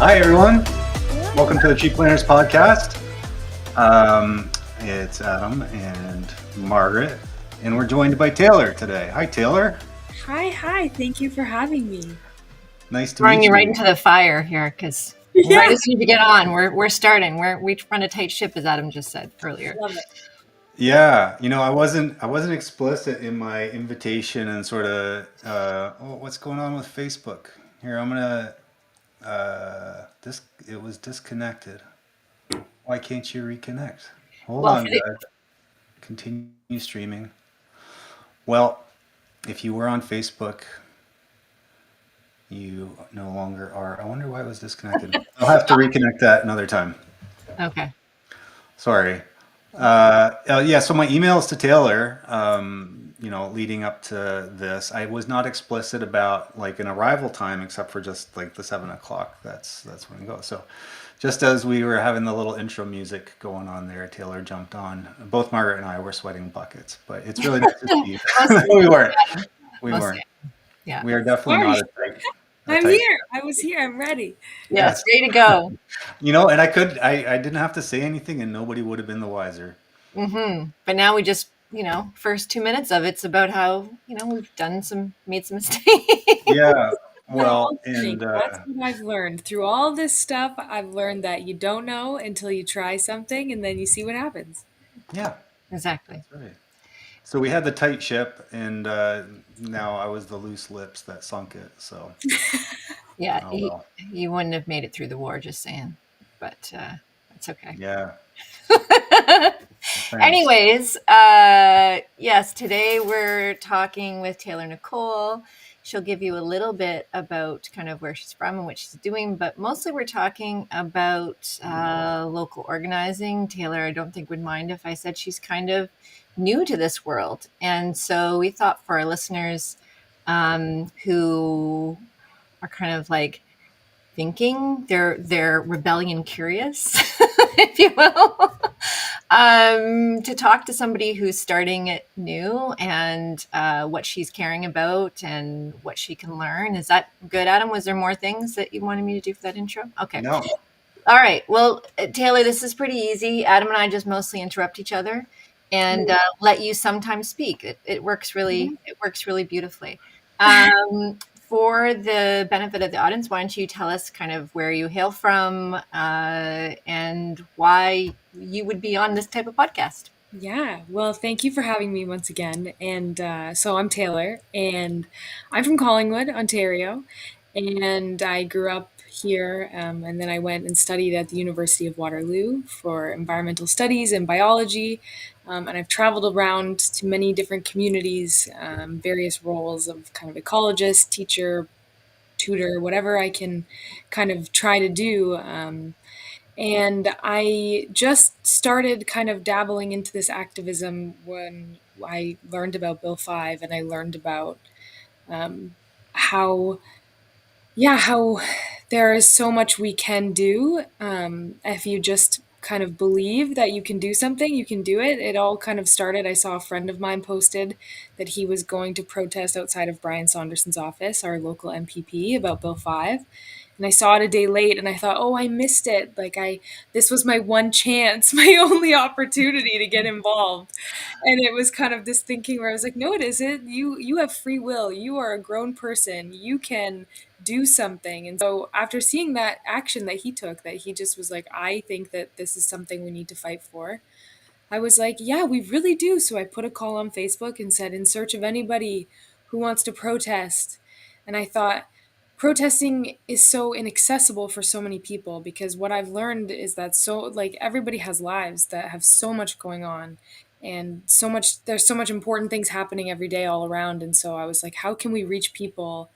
Hi, everyone. Welcome to the Cheap Planners Podcast. It's Adam and Margaret, and we're joined by Taylor today. Hi, Taylor. Hi. Thank you for having me. Nice to Throwing meet you right you. into the fire here, because right as soon as you get on, we're starting. We run a tight ship, as Adam just said earlier. Love it. Yeah, I wasn't explicit in my invitation and sort of what's going on with Facebook? Here, I'm gonna this it was disconnected. Why can't you reconnect? Hold Well, on, guys. Continue streaming. Well, if you were on Facebook, you no longer are. I wonder why it was disconnected. I'll have to reconnect that another time. okay. Sorry. Yeah, so my emails to Taylor, leading up to this, I was not explicit about like an arrival time, except for just like the 7 o'clock. That's when we go. So, just as we were having the little intro music going on there, Taylor jumped on. Both Margaret and I were sweating buckets, but it's really nice to see you. we weren't. We weren't. Yeah. We are definitely not a type. I'm here. I was here. I'm ready. Yes, ready to go. And I didn't have to say anything, and nobody would have been the wiser. But now we just, first 2 minutes of it's about how we've made some mistakes. Yeah. Well, and that's what I've learned through all this stuff. I've learned that you don't know until you try something, and then you see what happens. Yeah, exactly. That's right. So we had the tight ship, and now I was the loose lips that sunk it. So yeah, you wouldn't have made it through the war. Just saying, but it's okay. Yeah. Anyways, yes, today we're talking with Taylor Nicole. She'll give you a little bit about kind of where she's from and what she's doing, but mostly we're talking about local organizing. Taylor, I don't think would mind if I said she's kind of new to this world. And so we thought for our listeners who are kind of like thinking, they're rebellion curious, if you will, to talk to somebody who's starting it new and what she's caring about and what she can learn. Is that good, Adam? Was there more things that you wanted me to do for that intro? Okay. No. All right. Well, Taylor, this is pretty easy. Adam and I just mostly interrupt each other and let you sometimes speak. It works really beautifully. For the benefit of the audience, why don't you tell us kind of where you hail from and why you would be on this type of podcast? Yeah, well, thank you for having me once again. And so I'm Taylor, and I'm from Collingwood, Ontario, and I grew up here, and then I went and studied at the University of Waterloo for environmental studies and biology. And I've traveled around to many different communities, various roles of kind of ecologist, teacher, tutor, whatever I can kind of try to do. And I just started kind of dabbling into this activism when I learned about Bill 5 and I learned about how there is so much we can do. If you just kind of believe that you can do something, you can do it. It all kind of started. I saw a friend of mine posted that he was going to protest outside of Brian Saunderson's office, our local MPP, about Bill 5. And I saw it a day late and I thought, oh, I missed it. This was my one chance, my only opportunity to get involved. And it was kind of this thinking where I was like, no, it isn't. You have free will. You are a grown person. You can do something. And so after seeing that action that he took, that he just was like, I think that this is something we need to fight for, I was like, yeah, we really do. So I put a call on Facebook and said, in search of anybody who wants to protest. And I thought, protesting is so inaccessible for so many people, because what I've learned is that everybody has lives that have so much going on, and there's so much important things happening every day all around. And so I was like, how can we reach people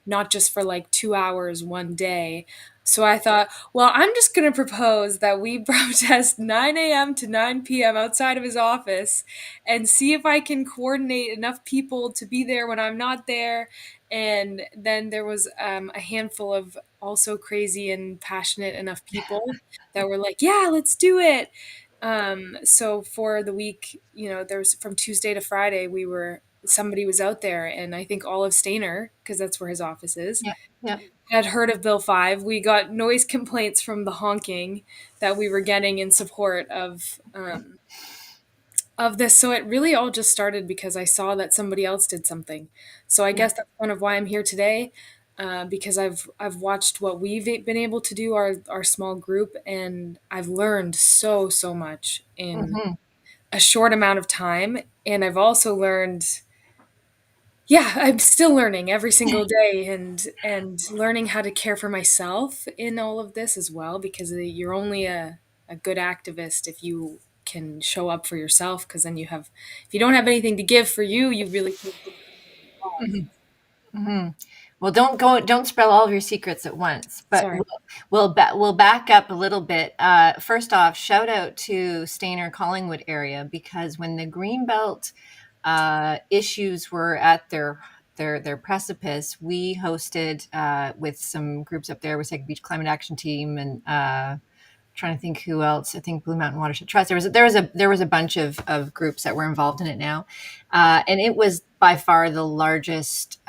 not just for like 2 hours one day? So I thought, well, I'm just going to propose that we protest 9 a.m. to 9 p.m. outside of his office and see if I can coordinate enough people to be there when I'm not there. And then there was a handful of also crazy and passionate enough people that were like, yeah, let's do it. So for the week, there was from Tuesday to Friday, we were somebody was out there, and I think all of Stainer, because that's where his office is, Yeah. Yeah. had heard of Bill 5. We got noise complaints from the honking that we were getting in support of this. So it really all just started because I saw that somebody else did something. So I Yeah. guess that's kind of why I'm here today, because I've watched what we've been able to do, our small group, and I've learned so much in Hmm. a short amount of time. And I've also learned, yeah, I'm still learning every single day, and learning how to care for myself in all of this as well, because you're only a good activist if you can show up for yourself, because then if you don't have anything to give for you, you really can't give for the cause. Hmm. Well, don't spill all of your secrets at once, but Sorry. we'll back up a little bit. First off, shout out to Stainer Collingwood area, because when the Greenbelt issues were at their precipice, we hosted with some groups up there with Second Beach Climate Action Team and trying to think who else. I think Blue Mountain Watershed Trust. There was a bunch of groups that were involved in it now, and it was by far the largest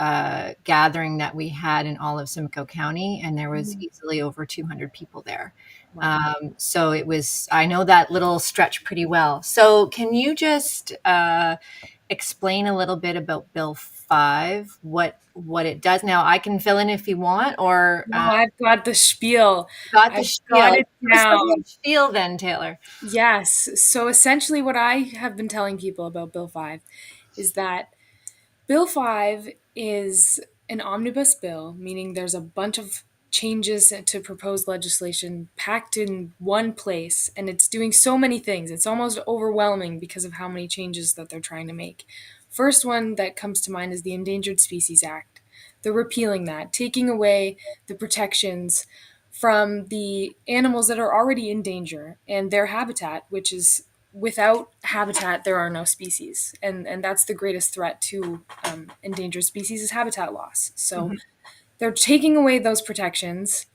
gathering that we had in all of Simcoe County, and there was Mm, easily over 200 people there. wow. So it was. I know that little stretch pretty well. So can you just explain a little bit about Bill 5, what it does? Now I can fill in if you want, or No, I've got the spiel. got the I've got spiel. it Give us the down. whole spiel then, Taylor. Yes. So essentially, what I have been telling people about Bill 5 is that Bill 5 is an omnibus bill, meaning there's a bunch of changes to proposed legislation packed in one place, and it's doing so many things. It's almost overwhelming because of how many changes that they're trying to make. First one that comes to mind is the Endangered Species Act. They're repealing that, taking away the protections from the animals that are already in danger and their habitat, which is, without habitat there are no species, and that's the greatest threat to endangered species is habitat loss. So Mhm. they're taking away those protections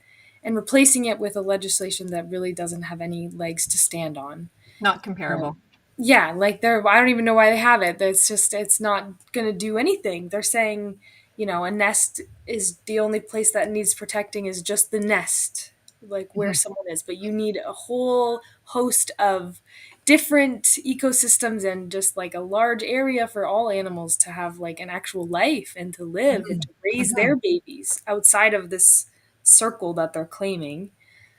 and replacing it with a legislation that really doesn't have any legs to stand on. Not comparable. Yeah, like they're, I don't even know why they have it. It's just, it's not going to do anything. They're saying, a nest is the only place that needs protecting is just the nest, like where Mhm. someone is. But you need a whole host of different ecosystems and just like a large area for all animals to have like an actual life and to live and to Mhm. raise Mhm. their babies outside of this circle that they're claiming.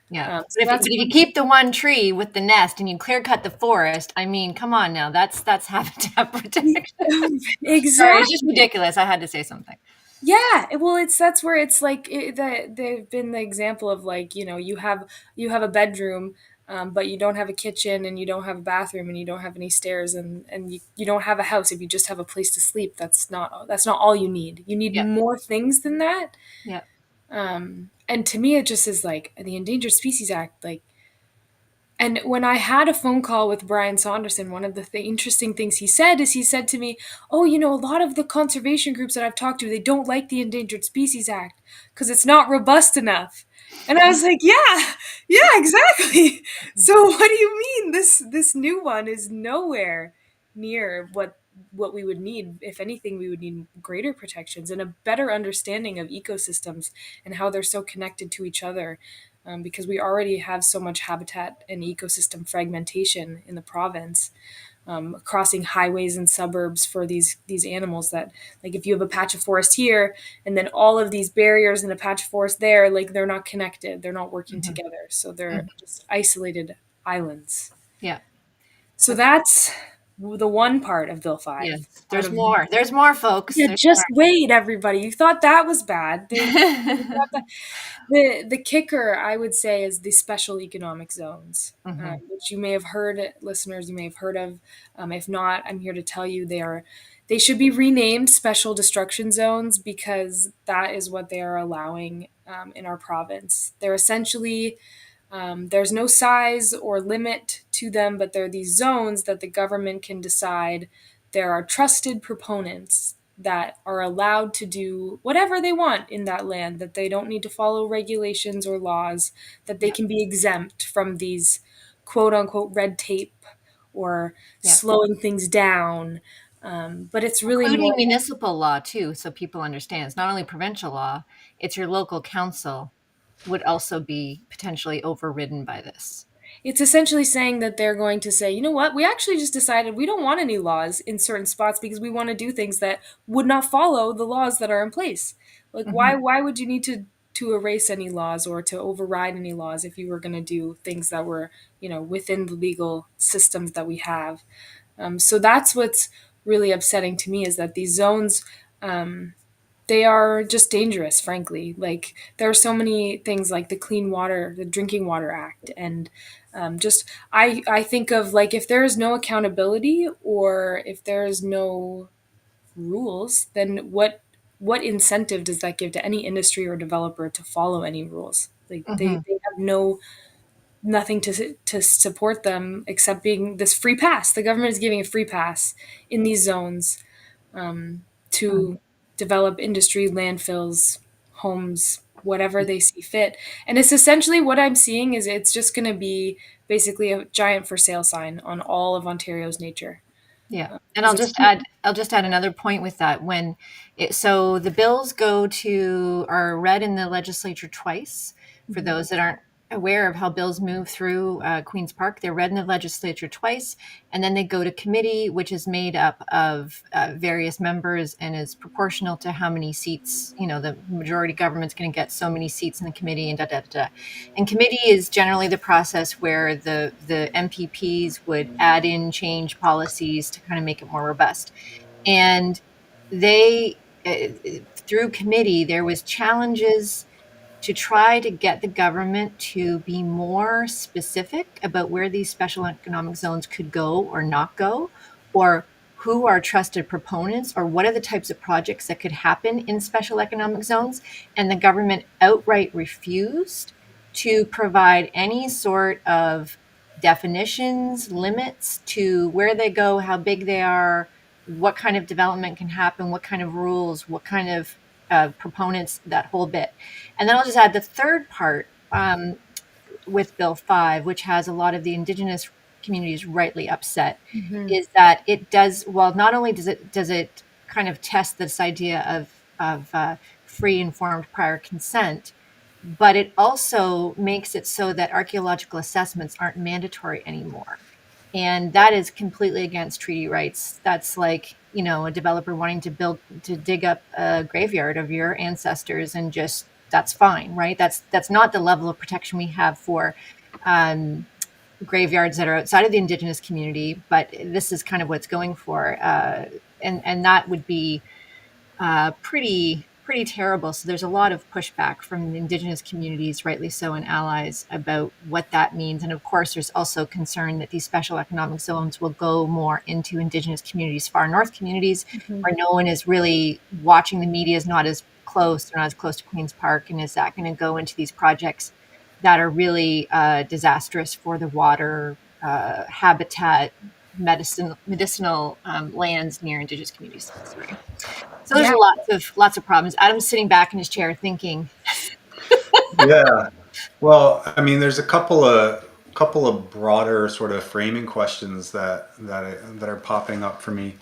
Yeah. So But that's if you one. keep the one tree with the nest and you clear cut the forest, I mean, come on now, that's habitat protection. Sorry, it's just Exactly. ridiculous. I had to say something. Yeah, well, that's where it's like that they've been the example of, like, you have a bedroom, but you don't have a kitchen and you don't have a bathroom and you don't have any stairs, and you don't have a house. If you just have a place to sleep, that's not all you need. You need Yeah. more things than that. Yeah. And to me, it just is like the Endangered Species Act, like. And when I had a phone call with Brian Saunderson, one of the interesting things he said is, he said to me, "Oh, a lot of the conservation groups that I've talked to, they don't like the Endangered Species Act because it's not robust enough." And I was like, "Yeah, yeah, exactly." So what do you mean this new one is nowhere near what we would need? If anything, we would need greater protections and a better understanding of ecosystems and how they're so connected to each other, because we already have so much habitat and ecosystem fragmentation in the province, crossing highways and suburbs for these animals, that, like, if you have a patch of forest here and then all of these barriers in a patch of forest there, like, they're not connected, they're not working Mhm. together, so they're Mhm. just isolated islands. Yeah. So That's that's the one part of Bill 5 yes. out There's of. more. There's more, folks. Yeah, There's just wait, everybody. You thought that was bad. You more. thought that. The kicker, I would say, is the special economic zones, Mhm. which you may have heard, listeners, you may have heard of. If not, I'm here to tell you they should be renamed special destruction zones, because that is what they are allowing in our province. They're essentially, there's no size or limit to them, but they're these zones that the government can decide. There are trusted proponents that are allowed to do whatever they want in that land, that they don't need to follow regulations or laws, that they Yeah. can be exempt from these quote unquote red tape or Yeah. slowing things down. But it's really Including more. municipal law too, so people understand. It's not only provincial law, it's your local council would also be potentially overridden by this. It's essentially saying that they're going to say, you know what, we actually just decided we don't want any laws in certain spots because we want to do things that would not follow the laws that are in place. Like Mhm. why would you need to erase any laws or to override any laws if you were going to do things that were, within the legal systems that we have. So that's what's really upsetting to me is that these zones, they are just dangerous, frankly. Like there are so many things like the Drinking Water Act, and just I think of like if there is no accountability or if there is no rules, then what incentive does that give to any industry or developer to follow any rules? Like Mhm. they have nothing to support them except being this free pass. The government is giving a free pass in these zones Mhm. to develop industry, landfills, homes, whatever they see fit. And it's essentially what I'm seeing is it's just going to be basically a giant for sale sign on all of Ontario's nature Yeah. And because I'll it's just add I'll just add another point with that. So the bills are read in the legislature twice. For Mhm. those that aren't aware of how bills move through Queen's Park, they're read in the legislature twice, and then they go to committee, which is made up of various members and is proportional to how many seats. The majority government's going to get so many seats in the committee, and da da da. Da. And committee is generally the process where the MPPs would add in change policies to kind of make it more robust. And they through committee there was challenges to try to get the government to be more specific about where these special economic zones could go or not go, or who are trusted proponents, or what are the types of projects that could happen in special economic zones. And the government outright refused to provide any sort of definitions, limits to where they go, how big they are, what kind of development can happen, what kind of rules, what kind of proponents, that whole bit. And then I'll just add the third part with Bill 5, which has a lot of the Indigenous communities rightly upset, Mhm. is that it does, well, not only does it kind of test this idea of free informed prior consent, but it also makes it so that archaeological assessments aren't mandatory anymore. And that is completely against treaty rights. That's like, a developer wanting to dig up a graveyard of your ancestors, and just, that's fine, right? That's not the level of protection we have for um, graveyards that are outside of the Indigenous community, but this is kind of what's going for. And that would be pretty terrible. So there's a lot of pushback from the Indigenous communities, rightly so, and allies about what that means. And of course, there's also concern that these special economic zones will go more into Indigenous communities, far north communities, Mhm. where no one is really watching. The media is not as close. They're not as close to Queen's Park. And is that going to go into these projects that are really disastrous for the water, habitat, medicinal lands near Indigenous communities? Sorry. So there's Yeah. lots of problems. Adam's sitting back in his chair thinking. Yeah. Well, I mean, there's a couple of broader sort of framing questions that are popping up for me.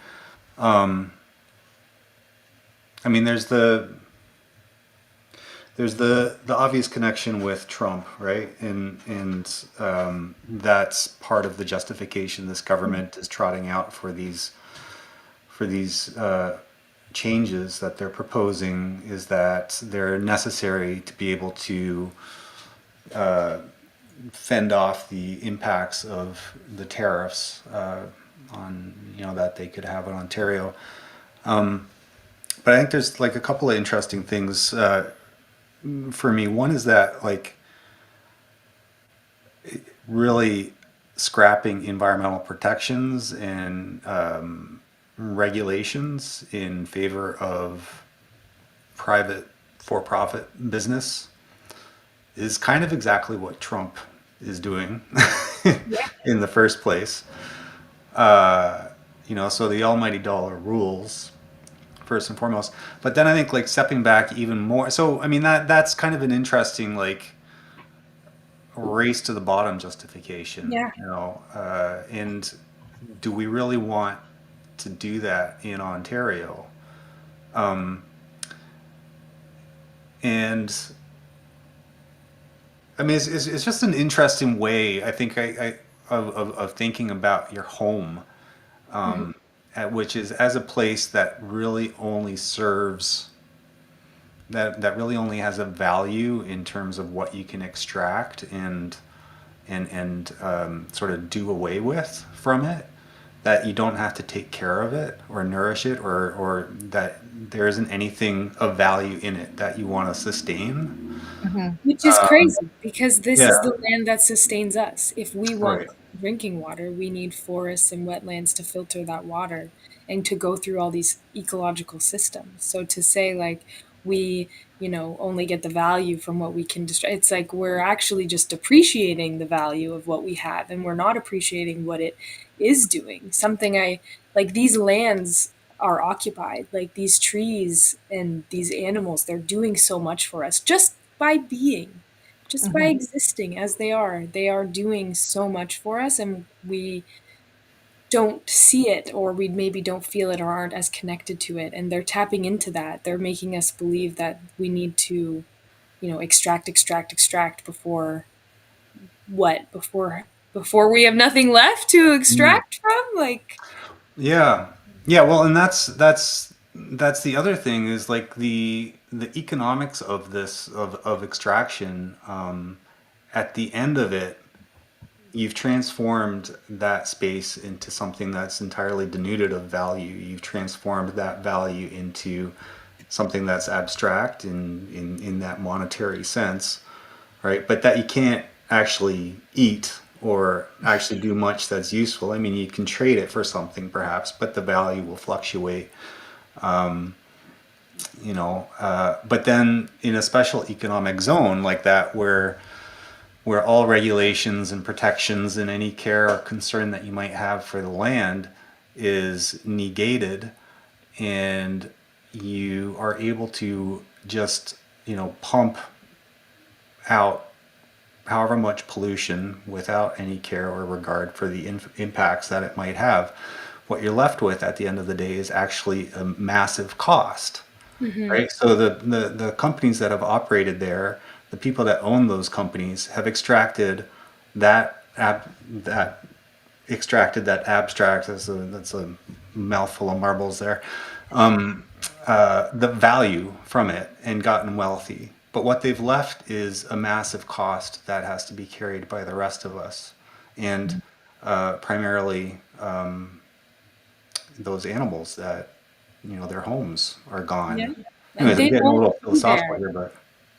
I mean, there's the obvious connection with Trump, right? And that's part of the justification this government is trotting out for these changes that they're proposing is that they're necessary to be able to fend off the impacts of the tariffs on that they could have on Ontario. But I think there's like a couple of interesting things for me. One is that like really scrapping environmental protections and regulations in favor of private for-profit business is kind of exactly what Trump is doing Yeah. in the first place. So the almighty dollar rules first and foremost. But then I think like stepping back even more. So I mean that's kind of an interesting like race to the bottom justification, Yeah. and do we really want to do that in Ontario. Um, and I mean, it's just an interesting way, I think, of thinking about your home, Mhm. which is as a place that really only serves, that really only has a value in terms of what you can extract and sort of do away with from it, that you don't have to take care of it or nourish it, or that there isn't anything of value in it that you want to sustain. Mhm. Which is crazy because this is the Yeah, land that sustains us. If we want right. clean drinking water, we need forests and wetlands to filter that water and to go through all these ecological systems. So to say like we, only get the value from what we can destroy, it's like we're actually just depreciating the value of what we have and we're not appreciating what it is doing. Something I like these lands are occupied. Like these trees and these animals, they're doing so much for us just by being, just by Mhm. existing as they are. They are doing so much for us, and we don't see it, or we maybe don't feel it, or aren't as connected to it. And they're tapping into that. They're making us believe that we need to, extract, extract, extract before what? Before we have nothing left to Mm. extract from? Like, Yeah, yeah. Well, and that's the other thing is like the economics of this of extraction. At the end of it, you've transformed that space into something that's entirely denuded of value. You've transformed that value into something that's abstract in that monetary sense, right? But that you can't actually eat or actually do much that's useful. I mean, you can trade it for something perhaps, but the value will fluctuate. But then in a special economic zone like that, where all regulations and protections and any care or concern that you might have for the land is negated, and you are able to just pump out however much pollution without any care or regard for the impacts that it might have, what you're left with at the end of the day is actually a massive cost, mhm. right? So the companies that have operated there, the people that own those companies have that extracted that abstract, that's a mouthful of marbles there, the value from it and gotten wealthy. But what they've left is a massive cost that has to be carried by the rest of us, and primarily those animals that their homes are Yeah. gone. And Anyways, I'm they getting a won't little be philosophical there. here, but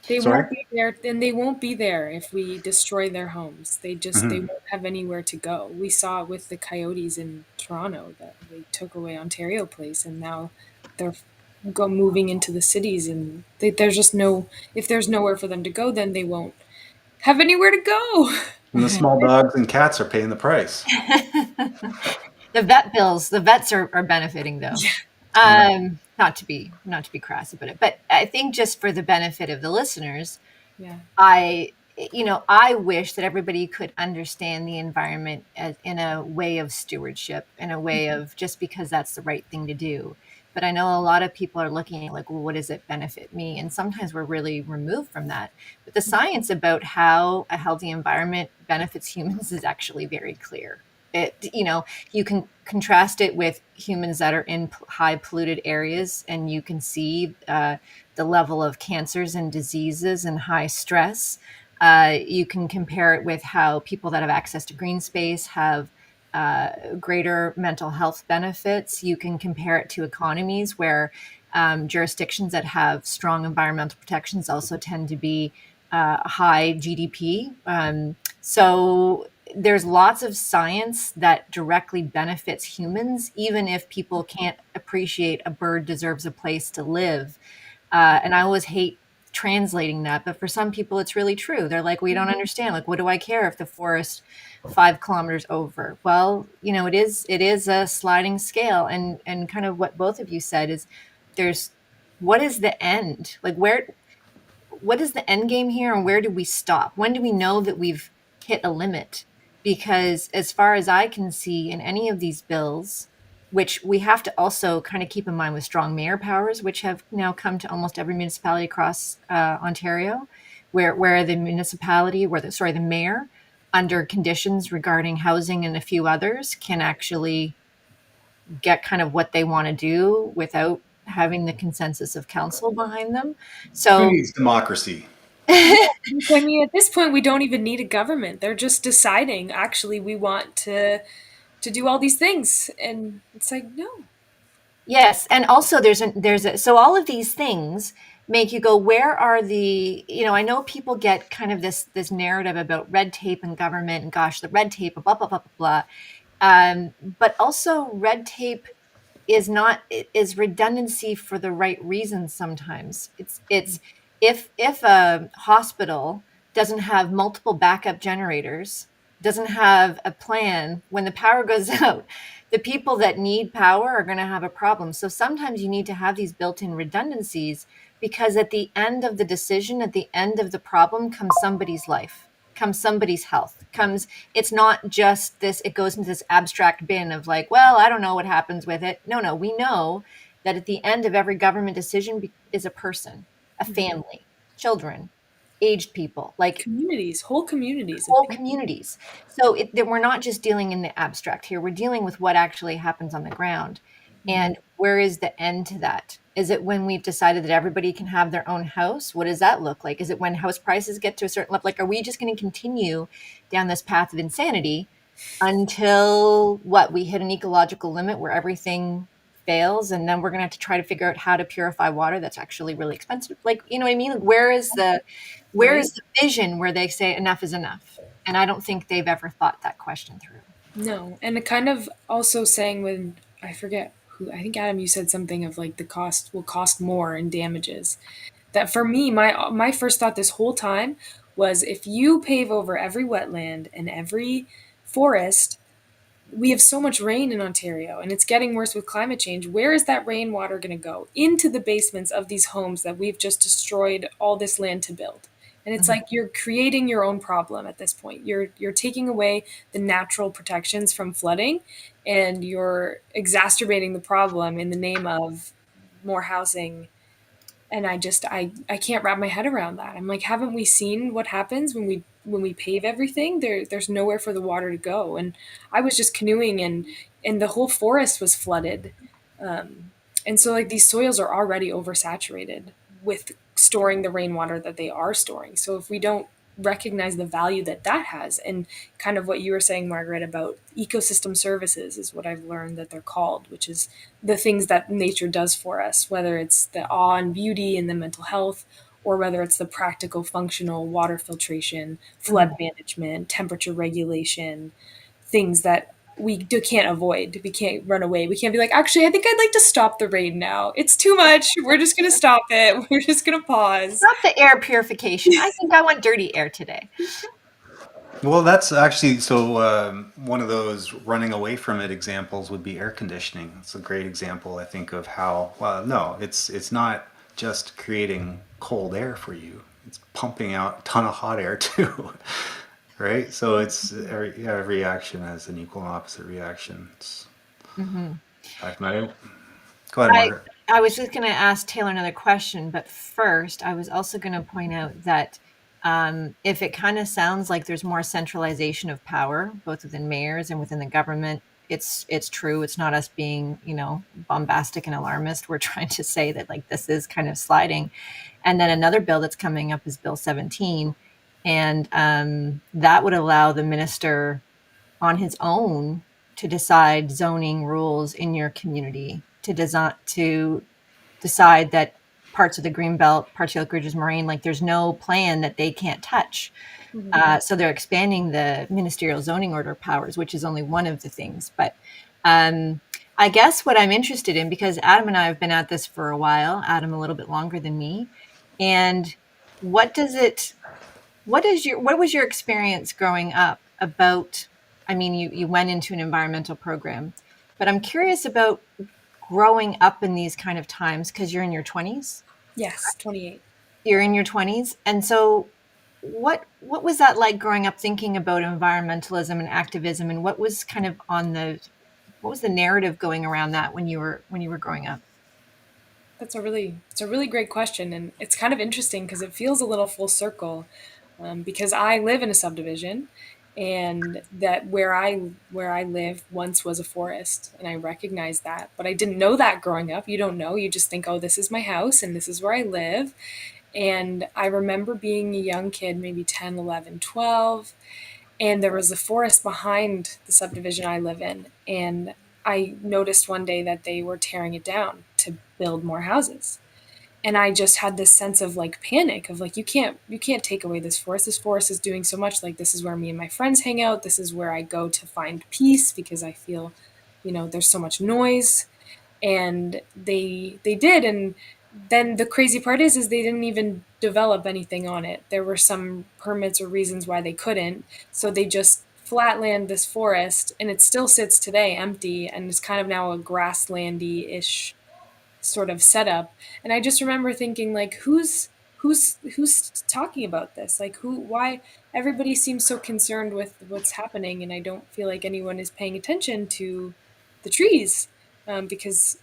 They sorry. won't be there, and they won't be there if we destroy their homes. They Hmm. won't have anywhere to go. We saw it with the coyotes in Toronto that they took away Ontario Place, and now they're go moving into the cities, and there's just no. If there's nowhere for them to go, then they won't have anywhere to go. And the small dogs and cats are paying the price. The vet bills, the vets are benefiting though. Yeah, Yeah. Not to be crass about it, but I think just for the benefit of the listeners, yeah, I I wish that everybody could understand the environment as in a way of stewardship, in a way of just because that's the right thing to do. But I know a lot of people are looking at like, well, what does it benefit me? And sometimes we're really removed from that. But the science about how a healthy environment benefits humans is actually very clear. You can contrast it with humans that are in high polluted areas, and you can see the level of cancers and diseases and high stress. You can compare it with how people that have access to green space have greater mental health benefits. You can compare it to economies where jurisdictions that have strong environmental protections also tend to be high GDP. So there's lots of science that directly benefits humans, even if people can't appreciate a bird deserves a place to live. And I always hate translating that, but for some people, it's really true. They're like, we don't understand. Like, what do I care if the forest 5 kilometers over? Well, it is a sliding scale, and kind of what both of you said is there's what is the end? Like, what is the end game here, and where do we stop? When do we know that we've hit a limit? Because as far as I can see in any of these bills, which we have to also kind of keep in mind with strong mayor powers, which have now come to almost every municipality across Ontario, where the municipality, the mayor, under conditions regarding housing and a few others, can actually get kind of what they want to do without having the consensus of council behind them. Who So needs democracy? I mean, at this point, we don't even need a government. They're just deciding, actually, we want to do all these things, and it's like, no. yes, and also so all of these things make you go, where are the, I know people get kind of this narrative about red tape and government, and gosh, the red tape, blah blah blah blah blah. But also red tape is not is redundancy for the right reasons. Sometimes it's if a hospital doesn't have multiple backup generators, doesn't have a plan when the power goes out, the people that need power are going to have a problem. So sometimes you need to have these built-in redundancies, because at the end of the decision, at the end of the problem, comes somebody's life, comes somebody's health, comes, it's not just this, it goes into this abstract bin of like, well, I don't know what happens with it. No, we know that at the end of every government decision is a person, a family, children, aged people, like Whole communities of whole people. communities. So we're not just dealing in the abstract here, we're dealing with what actually happens on the ground. And where is the end to that? Is it when we've decided that everybody can have their own house? What does that look like? Is it when house prices get to a certain level? Like, are we just going to continue down this path of insanity until what, we hit an ecological limit where everything fails, and then we're going to have to try to figure out how to purify water that's actually really expensive? Like, you know what I mean? Like, where Right? is the vision where they say enough is enough? And I don't think they've ever thought that question through. No, and it kind of also saying, when I forget who, I think Adam, you said something of like the cost will cost more in damages. That for me, my first thought this whole time was, if you pave over every wetland and every forest, we have so much rain in Ontario and it's getting worse with climate change. Where is that rainwater going to go? Into the basements of these homes that we've just destroyed all this land to build. And it's Mhm. like you're creating your own problem at this point. You're taking away the natural protections from flooding, and you're exacerbating the problem in the name of more housing. And I can't wrap my head around that. I'm like, haven't we seen what happens when we pave everything? There's nowhere for the water to go. And I was just canoeing, and the whole forest was flooded. And so like these soils are already oversaturated with storing the rainwater that they are storing. So if we don't recognize the value that that has, and kind of what you were saying, Margaret, about ecosystem services is what I've learned that they're called, which is the things that nature does for us, whether it's the awe and beauty and the mental health, or whether it's the practical functional water filtration, flood Mhm. management, temperature regulation, things that can't avoid. We can't run away. We can't be like, actually, I think I'd like to stop the rain now. It's too much. We're just going to stop it. We're just going to pause. Not the air purification. I think I want dirty air today. Well, that's actually so. One of those running away from it examples would be air conditioning. It's a great example, I think, of how. Well, no, it's not just creating cold air for you. It's pumping out a ton of hot air too, right? So it's every action has an equal and opposite reaction. It's, Mm-hmm. in fact, go ahead, I Margaret. I was just going to ask Taylor another question, but first, I was also going to point out that if it kind of sounds like there's more centralization of power, both within mayors and within the government, it's true. It's not us being, bombastic and alarmist. We're trying to say that like this is kind of sliding. And then another bill that's coming up is Bill 17, and that would allow the minister on his own to decide zoning rules in your community, to decide that parts of the green belt, parts of Oak Ridges Moraine, like there's no plan that they can't touch. So they're expanding the ministerial zoning order powers, which is only one of the things. But um, I guess what I'm interested in, because Adam and I have been at this for a while, Adam a little bit longer than me, and what does it what was your experience growing up about, I mean, you went into an environmental program, but I'm curious about growing up in these kind of times, because you're in your 20s. Yes, 28. You're in your 20s. And so what was that like growing up thinking about environmentalism and activism, and what was kind of on the what was the narrative going around that when you were growing up? It's a really great question, and it's kind of interesting because it feels a little full circle, because I live in a subdivision, and that where I live once was a forest, and I recognize that, but I didn't know that growing up. You don't know, you just think, oh, this is my house and this is where I live. And I remember being a young kid, maybe 10, 11, 12, and there was a forest behind the subdivision I live in, and I noticed one day that they were tearing it down to build more houses. And I just had this sense of like panic of like, you can't take away this forest. This forest is doing so much. Like, this is where me and my friends hang out. This is where I go to find peace because I feel, there's so much noise. And they did. And then the crazy part is they didn't even develop anything on it. There were some permits or reasons why they couldn't, so they just flatland this forest, and it still sits today empty, and it's kind of now a grasslandy-ish sort of setup. And I just remember thinking, like, who's talking about this? Like, why everybody seems so concerned with what's happening, and I don't feel like anyone is paying attention to the trees, because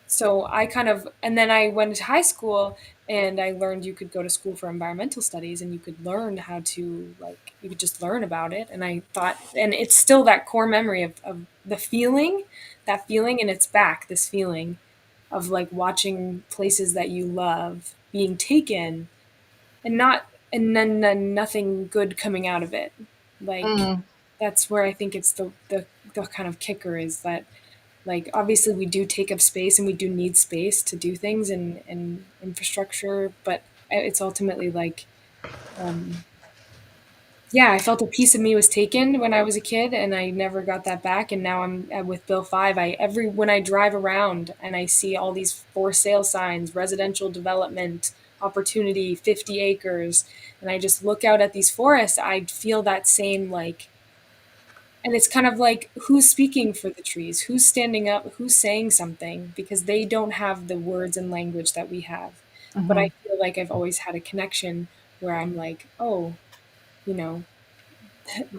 so I kind of, and then I went to high school and I learned you could go to school for environmental studies and you could learn how to, like, you could just learn about it. And I thought, and it's still that core memory of the feeling, that feeling, and it's back, this feeling of like watching places that you love being taken, and not, and then nothing good coming out of it. Like, Mm, that's where I think it's the kind of kicker is that, like, obviously we do take up space and we do need space to do things and infrastructure, but it's ultimately like, um, yeah, I felt a piece of me was taken when I was a kid and I never got that back. And now I'm with Bill 5. When I drive around and I see all these for sale signs, residential development opportunity, 50 acres, and I just look out at these forests, I feel that same, like, and it's kind of like, who's speaking for the trees? Who's standing up? Who's saying something? Because they don't have the words and language that we have. But I mhm, feel like I've always had a connection where I'm like, oh, you know,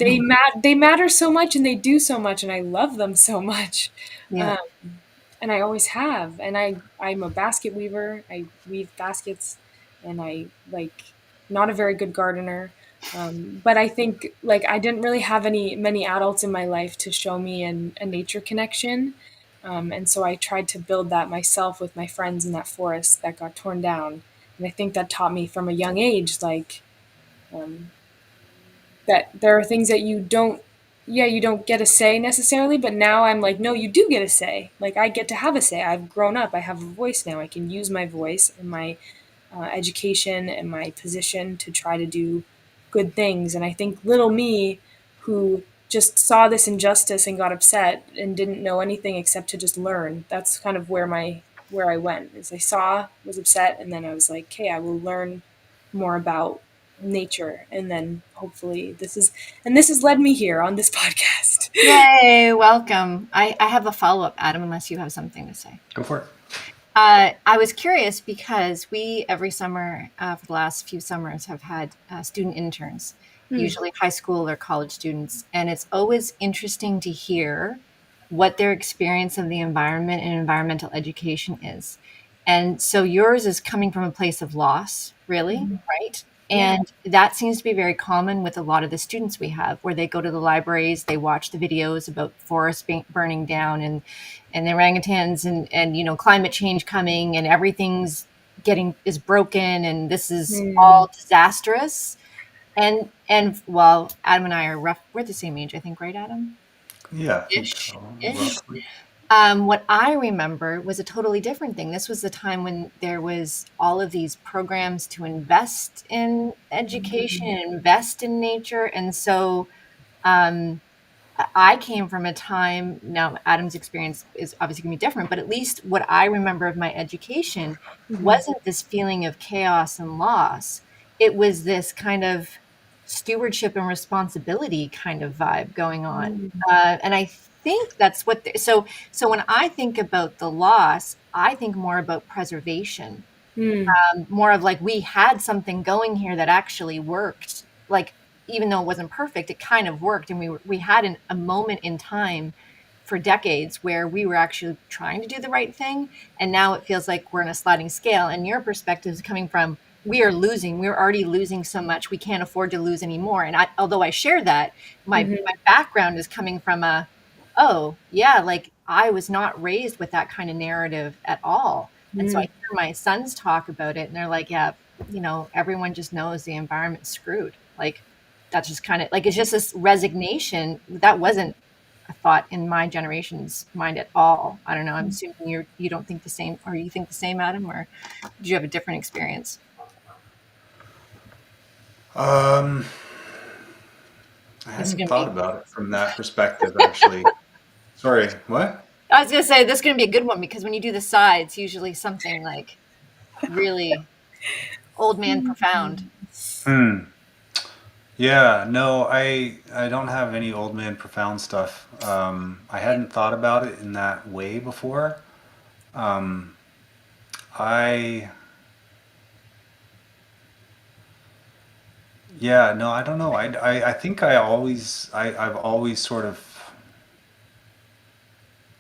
mhm. they matter so much and they do so much and I love them so much. Yeah. Um, and I always have. And I'm a basket weaver. I weave baskets, and I, like, not a very good gardener. But I think, like, I didn't really have many adults in my life to show me a nature connection. And so I tried to build that myself with my friends in that forest that got torn down. And I think that taught me from a young age, like, um, that there are things that you don't get a say necessarily, but now I'm like, no, you do get a say. Like, I get to have a say. I've grown up. I have a voice now. I can use my voice and my education and my position to try to do good things. And I think little me, who just saw this injustice and got upset and didn't know anything except to just learn, that's kind of where I went. Is I saw, was upset, and then I was like, okay, I will learn more about nature, and then hopefully this has led me here on this podcast. Yay, welcome. I have a follow up, Adam, unless you have something to say. Go for it. I was curious because we every summer for the last few summers have had student interns, Hmm. usually high school or college students, and it's always interesting to hear what their experience of the environment and environmental education is. And so yours is coming from a place of loss, really, right? Yeah. And that seems to be very common with a lot of the students we have, where they go to the libraries, they watch the videos about forests burning down, and the orangutans, and climate change coming, and everything's getting is broken, and this is Hmm. all disastrous. And well, Adam and I are rough, we're the same age, I think, right, Adam? Yeah, I think Ish, so, ish. roughly. What I remember was a totally different thing. This was the time when there was all of these programs to invest in education and invest in nature. And so um, I came from a time, now Adam's experience is obviously going to be different, but at least what I remember of my education Mhm. wasn't this feeling of chaos and loss. It was this kind of stewardship and responsibility kind of vibe going on. Mm. And I think that's what, so when I think about the loss, I think more about preservation, Mm. more of like we had something going here that actually worked. Like even though it wasn't perfect, it kind of worked, and we had a moment in time for decades where we were actually trying to do the right thing, and now it feels like we're in a sliding scale. And your perspective is coming from, we're already losing so much, we can't afford to lose anymore. And although I share that, my background is coming from oh yeah, like I was not raised with that kind of narrative at all. And so I hear my sons talk about it and they're like, yeah, everyone just knows the environment's screwed. Like that's just kind of like, it's just this resignation that wasn't a thought in my generation's mind at all. I don't know. I'm assuming you don't think the same, or you think the same, Adam, or did you have a different experience? I This is hadn't going to thought be, about it from that perspective, actually. Sorry, what? I was going to say, this is going to be a good one because when you do the sides, usually something like really old man profound. Hmm. Yeah, no, I don't have any old man profound stuff. I hadn't thought about it in that way before. Um, I Yeah, no, I don't know. I think I've always sort of,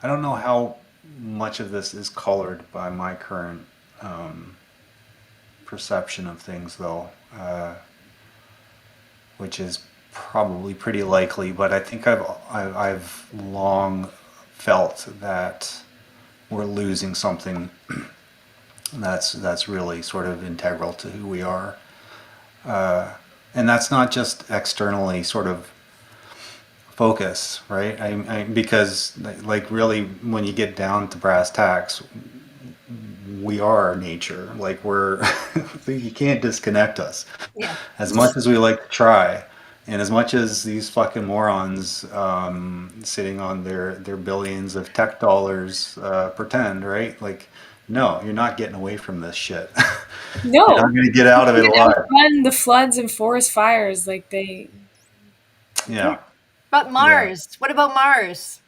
I don't know how much of this is colored by my current um, perception of things, though, which is probably pretty likely. But I think I've long felt that we're losing something that's really sort of integral to who we are, and that's not just externally sort of focus, right? Because like really, when you get down to brass tacks, we are nature. Like we're you can't disconnect us. Yeah. As much as we like to try, and as much as these fucking morons sitting on their billions of tech dollars pretend, right? Like, no, you're not getting away from this shit. You're No, not going to get out of it even alive. outrun the floods and forest fires. Like they Yeah. can't. But Yeah. Mars, what about Mars?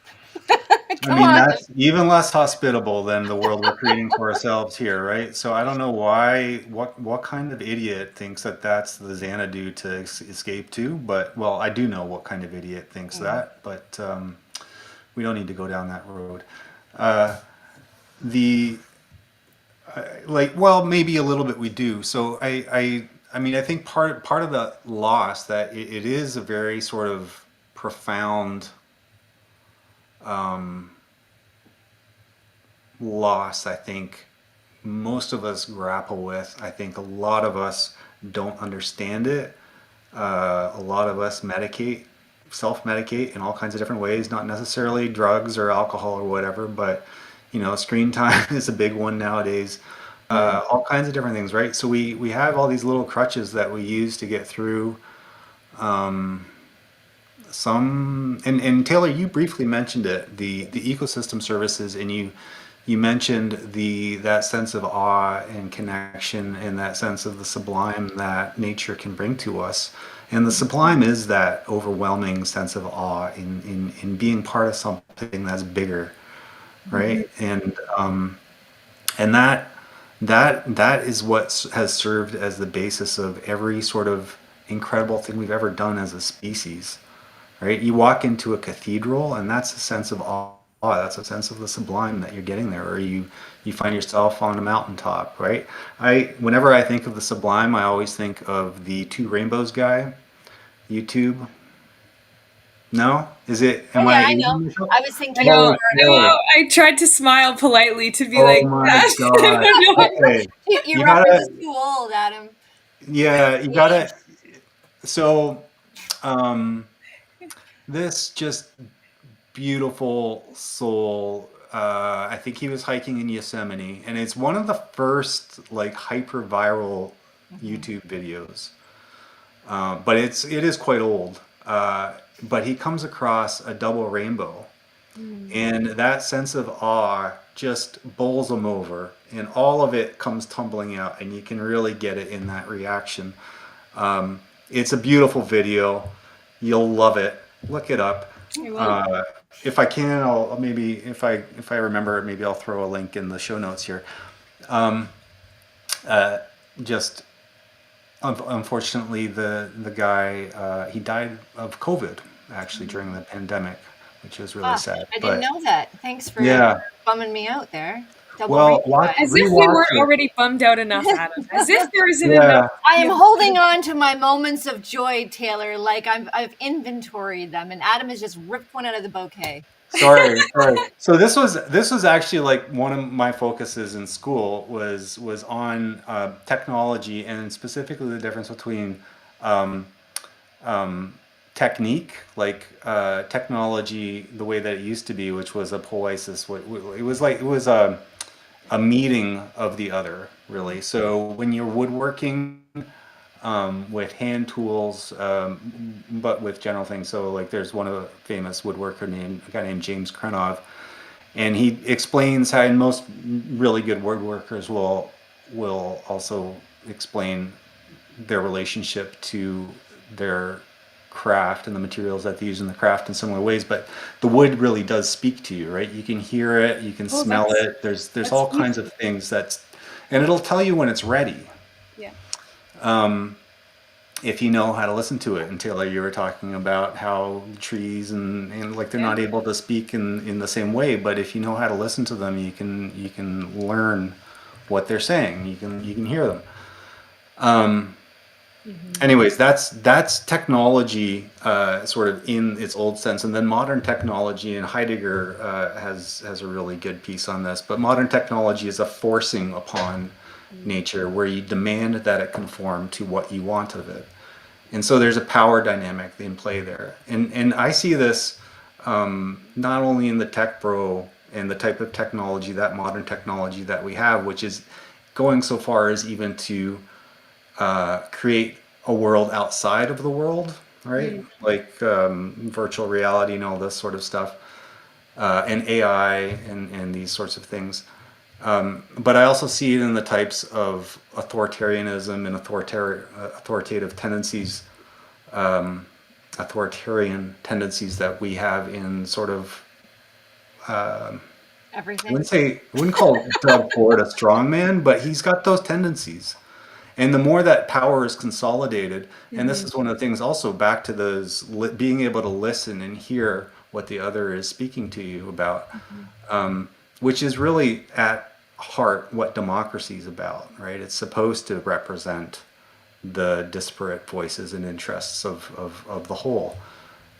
I Come mean, on. that's even less hospitable than the world we're creating for ourselves here, right? So I don't know what kind of idiot thinks that that's the Xanadu to escape to, but well, I do know what kind of idiot thinks that, but we don't need to go down that road. Uh, the well, maybe a little bit we do. So I mean, I think part of the loss that it is a very sort of profound loss, I think most of us grapple with. I think a lot of us don't understand it. A lot of us self-medicate in all kinds of different ways, not necessarily drugs or alcohol or whatever, but screen time is a big one nowadays. All kinds of different things, right? So we have all these little crutches that we use to get through some and Taylor, you briefly mentioned it, the ecosystem services, and you mentioned the that sense of awe and connection and that sense of the sublime that nature can bring to us. And the sublime is that overwhelming sense of awe in being part of something that's bigger, right? And that is what has served as the basis of every sort of incredible thing we've ever done as a species, right? You walk into a cathedral, and that's a sense of awe. That's a sense of the sublime that you're getting there, or you find yourself on a mountaintop, right? Whenever I think of the sublime, I always think of the Two Rainbows guy, YouTube. No, is it? Oh Am yeah, I I know. aging myself? I was I thinking know. Oh, more. I Taylor. know. I tried to smile politely to be Oh like my that. I God. don't know. Okay, Your you reference gotta. is too old, Adam. Yeah, you Age. gotta. So, um, this just beautiful soul. I think he was hiking in Yosemite, and it's one of the first like hyper viral Mhm. YouTube videos. But it is quite old. But he comes across a double rainbow, and that sense of awe just bowls him over, and all of it comes tumbling out, and you can really get it in that reaction. It's a beautiful video. You'll love it. Look it up. I will. Uh, if I can, I'll maybe if I remember, maybe I'll throw a link in the show notes here. Just unfortunately, the guy he died of COVID actually during the pandemic. which was really sad. I didn't But know that. Thanks for yeah, bumming me out there. Double well, watch, rewatch. As if we rewatch weren't it. already bummed out enough, Adam. As if there isn't enough. Yeah, I am holding on to my moments of joy, Taylor, like I've inventoried them, and Adam has just ripped one out of the bouquet. sorry. So this was actually like one of my focuses in school was on technology and specifically the difference between um, technique, like technology, the way that it used to be, which was a poiesis. It was like it was a meeting of the other, really. So when you're woodworking with hand tools, but with general things. So like there's one of a famous woodworker named a guy named James Krenov, and he explains how, and most really good woodworkers will also explain their relationship to their craft and the materials that they use in the craft in similar ways. But the wood really does speak to you, right? You can hear it, you can Oh, smell it. There's that's all kinds of beautiful. things and it'll tell you when it's ready Yeah. if you know how to listen to it. And Taylor, you were talking about how trees and like they're Yeah. not able to speak in the same way, but if you know how to listen to them, you can learn what they're saying. You can hear them. Mm-hmm. Anyways, that's technology, sort of in its old sense, and then modern technology. And Heidegger has a really good piece on this. But modern technology is a forcing upon nature, where you demand that it conform to what you want of it. And so there's a power dynamic in play there. And I see this not only in the tech bro and the type of technology, that modern technology that we have, which is going so far as even to create a world outside of the world, right? Mm. Like virtual reality and all this sort of stuff, and AI and these sorts of things. But I also see it in the types of authoritarianism and authoritative tendencies, authoritarian tendencies that we have in sort of, Everything. I wouldn't call Doug Ford a strong man, but he's got those tendencies. And the more that power is consolidated, and this Mm-hmm. is one of the things also back to those being able to listen and hear what the other is speaking to you about, Mm-hmm. which is really at heart what democracy is about, right? It's supposed to represent the disparate voices and interests of the whole.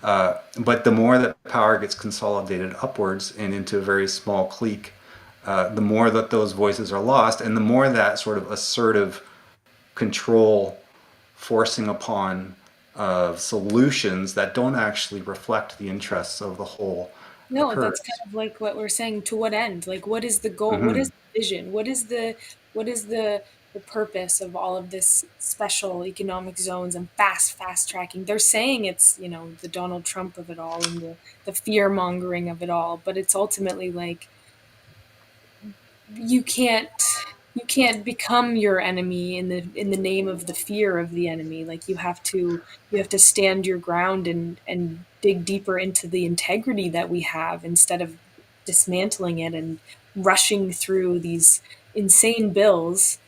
But the more that power gets consolidated upwards and into a very small clique, the more that those voices are lost, and the more that sort of assertive control forcing upon of solutions that don't actually reflect the interests of the whole No, that's kind occurs. of like what we're saying. To what end? Like, what is the goal? What Hmm. is the vision? What is the purpose of all of this special economic zones and fast tracking? They're saying it's, the Donald Trump of it all and the fear mongering of it all, but it's ultimately like you can't you can't become your enemy in the name of the fear of the enemy. Like you have to stand your ground and dig deeper into the integrity that we have instead of dismantling it and rushing through these insane bills,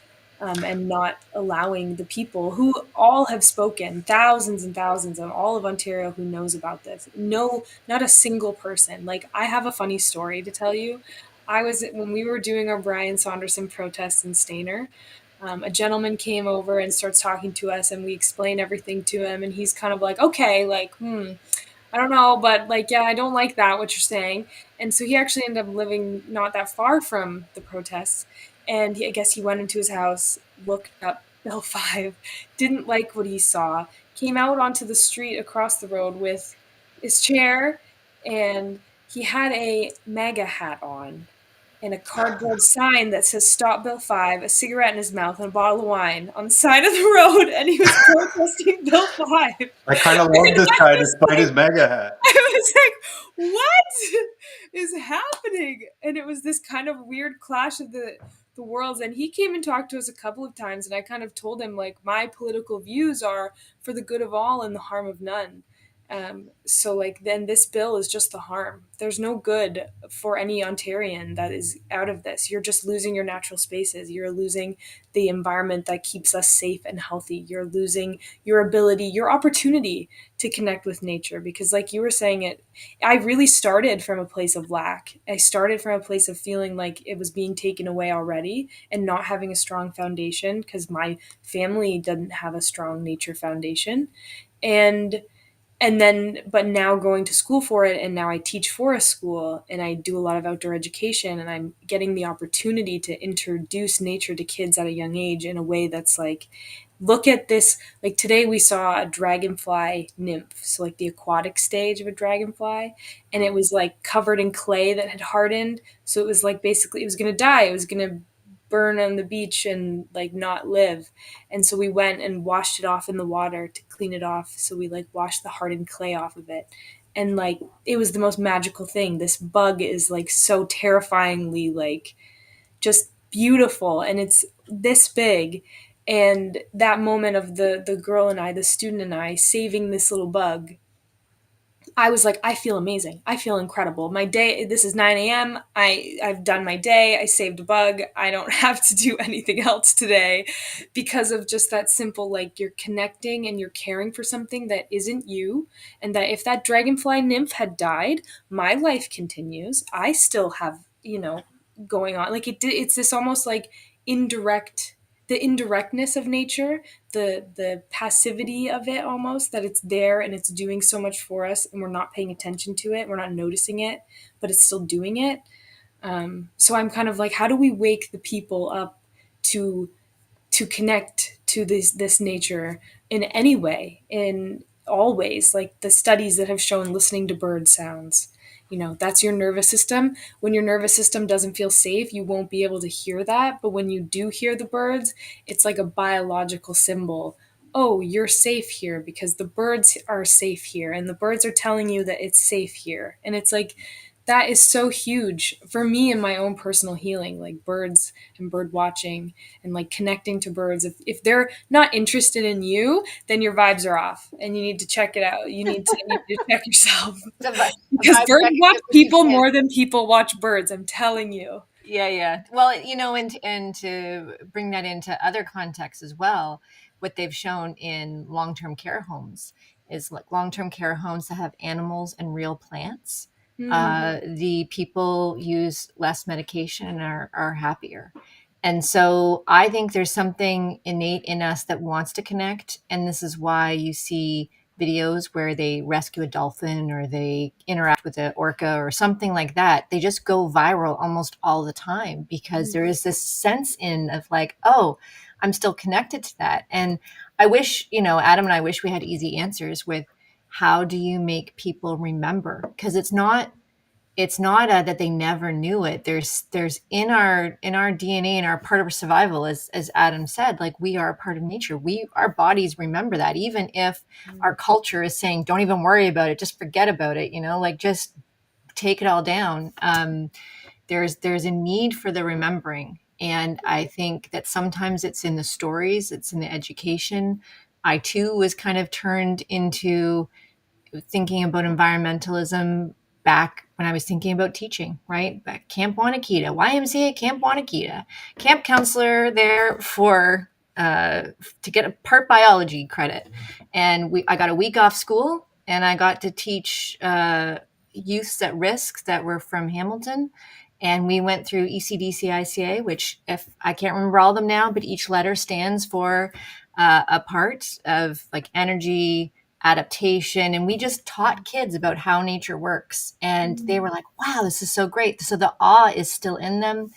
and not allowing the people who all have spoken, thousands and thousands of all of Ontario who knows about this. No, not a single person. Like, I have a funny story to tell you. When we were doing our Brian Saunderson protests in Stainer, a gentleman came over and starts talking to us, and we explain everything to him, and he's kind of like, okay, like, I don't know, but like, yeah, I don't like that, what you're saying. And so he actually ended up living not that far from the protests. And I guess he went into his house, looked up Bill 5, didn't like what he saw, came out onto the street across the road with his chair, and he had a MAGA hat on and a cardboard sign that says "Stop Bill 5," a cigarette in his mouth, and a bottle of wine on the side of the road, and he was protesting Bill 5. And I kind of love I this guy was despite like, his mega hat. I was like, what is happening? And it was this kind of weird clash of the worlds. And he came and talked to us a couple of times, and I kind of told him like my political views are for the good of all and the harm of none. So like then this bill is just the harm. There's no good for any Ontarian that is out of this. You're just losing your natural spaces. You're losing the environment that keeps us safe and healthy. You're losing your ability, your opportunity to connect with nature, because like you were saying, it I really started from a place of lack. I started from a place of feeling like it was being taken away already and not having a strong foundation because my family didn't have a strong nature foundation. And then but now going to school for it, and now I teach for a school and I do a lot of outdoor education, and I'm getting the opportunity to introduce nature to kids at a young age in a way that's like, look at this. Like today we saw a dragonfly nymph, so like the aquatic stage of a dragonfly, and it was like covered in clay that had hardened, so it was like basically it was going to die, it was going to burn on the beach and like not live. And so we went and washed it off in the water to clean it off. So we like washed the hardened clay off of it. And like it was the most magical thing. This bug is like so terrifyingly like just beautiful, and it's this big. And that moment of the girl and I, the student and I, saving this little bug, I was like, I feel amazing. I feel incredible. My day, this is 9 a.m. I've done my day. I saved a bug. I don't have to do anything else today because of just that simple, like you're connecting and you're caring for something that isn't you. And that if that dragonfly nymph had died, my life continues. I still have, going on. Like it's this almost like indirect, the indirectness of nature, the passivity of it, almost that it's there and it's doing so much for us and we're not paying attention to it, we're not noticing it, but it's still doing it. So I'm kind of like, how do we wake the people up to connect to this nature in any way, in all ways, like the studies that have shown listening to bird sounds, that's your nervous system. When your nervous system doesn't feel safe, you won't be able to hear that, but when you do hear the birds, it's like a biological symbol. Oh, you're safe here because the birds are safe here and the birds are telling you that it's safe here. And it's like, that is so huge for me in my own personal healing, like birds and bird watching and like connecting to birds. If they're not interested in you, then your vibes are off and you need to check it out. You need to check yourself A because vibe birds check watch if you people can. more than people watch birds. I'm telling you. Yeah, yeah. Well, and to bring that into other contexts as well, what they've shown in long-term care homes is like long-term care homes that have animals and real plants. Mm, The people use less medication and are happier. And so I think there's something innate in us that wants to connect. And this is why you see videos where they rescue a dolphin or they interact with an orca or something like that. They just go viral almost all the time because there is this sense in of like, oh, I'm still connected to that. And I wish, Adam and I wish we had easy answers with how do you make people remember? Because it's not that they never knew it. There's in our DNA and our part of our survival, as Adam said, like we are a part of nature. Our bodies remember that, even if our culture is saying, don't even worry about it, just forget about it, like just take it all down. There's a need for the remembering. And I think that sometimes it's in the stories, it's in the education. I too was kind of turned into thinking about environmentalism back when I was thinking about teaching, right? Back Camp Wanakita, YMCA Camp Wanakita, camp counselor there for to get a part biology credit, and I got a week off school, and I got to teach youths at risk that were from Hamilton. And we went through ECDC ICA, which if I can't remember all of them now, but each letter stands for a part of like energy, adaptation, and we just taught kids about how nature works, and they were like, wow, this is so great. So the awe is still in them.